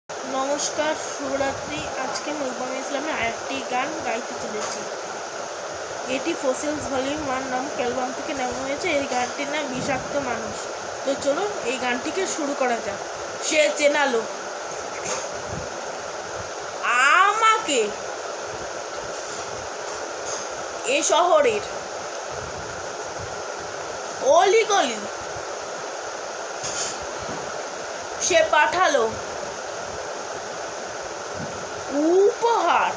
নমস্কার, শুভরাত্রি। আজকে নূপুর ইসলামের আরেকটি গান গাইতে চলেছি। এটি ফসিলস ভলিউম 1 নাম অ্যালবাম থেকে নেওয়া হয়েছে। এই গানটির নাম বিষাক্ত মানুষ। তো চলুন এই গানটিকে শুরু করা যাক। সে চেনালো আমাকে এ শহরের অলিগলি, সে পাঠালো উপহার,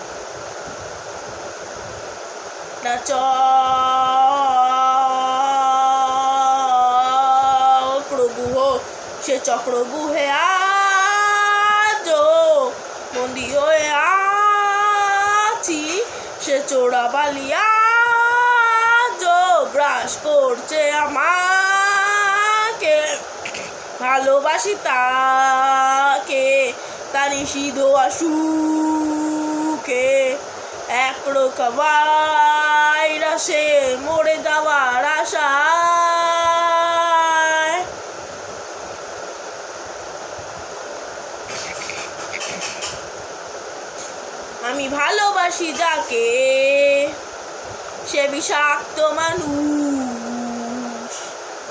না চক্রগুহ, সে চক্রগুহে আজ বন্দি হয়ে আছি। সে চোরাবালি আজ গ্রাস করছে আমাকে। ভালোবাসি তাকে, তার নিষিদ্ধ আসুকে, একরোখা ভাইরাসে মরে যাওয়ার আশায়। আমি ভালোবাসি যাকে, সে বিষাক্ত মানুষ।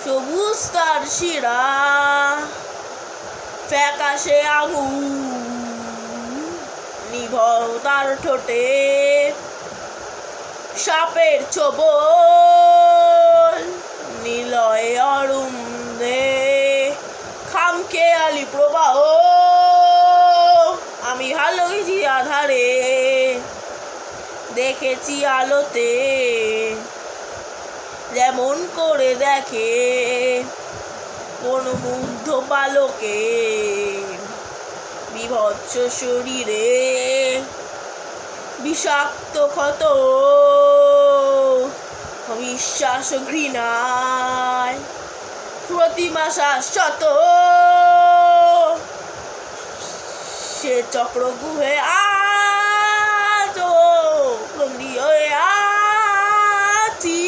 সবুজ তার শিরা, ফ্যাকাশে আঙুল, নিভর তার ঠোঁটে সাপের ছোবল, নিলয় অরুণে খামখেয়ালি প্রবাহ। আমি ভালোবেসি আধারে, দেখেছি আলোতে, যেমন করে দেখে কোন মুগ্ধ বালকে। বিভৎস শরীরে বিষাক্ত ক্ষত, অবিশ্বাস ঘৃণায় প্রতিমা শাশ্বত। সে চক্রগুহে আজ বন্দি হয়ে আছি।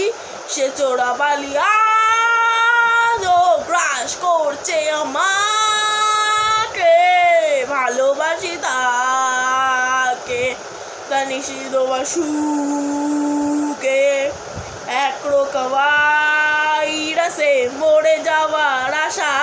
সে চোরাবালি আজ গ্রাস করছে আমাকে। ভালোবাসি তাকে, তার নিষিদ্ধ আসুকে, একরোখা ভাইরাসে মরে যাওয়ার আশা।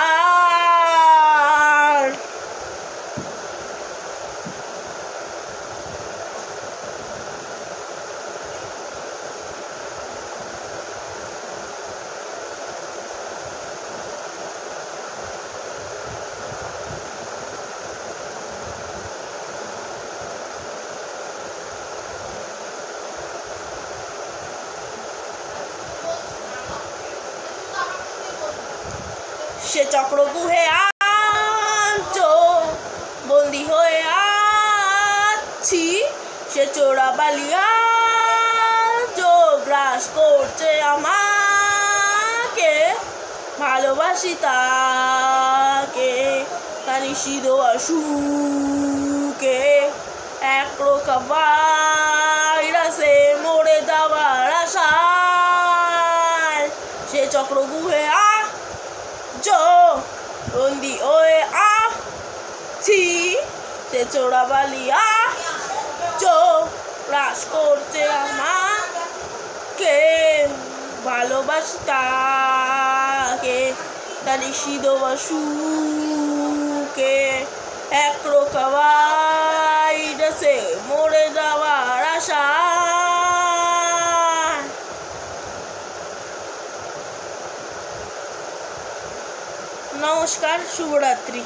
সে চক্রগুহে আজ বন্দি হয়ে আছি। সে চোরাবালি আজ গ্রাস করছে আমাকে। ভালোবাসি তাকে, তার নিষিদ্ধ আসুকে, একরোখা ভাইরাসে মরে যাওয়ার আশায়। সে চক্রগুহে বন্দি হয়ে আছি। সে চোরাবালি গ্রাস করছে আমাকে। ভালোবাসি তাকে, তার নিষিদ্ধ আসুকে, একরোখা ভাইরাসে মরে যাওয়ার আশা। নমস্কার, শুভরাত্রি।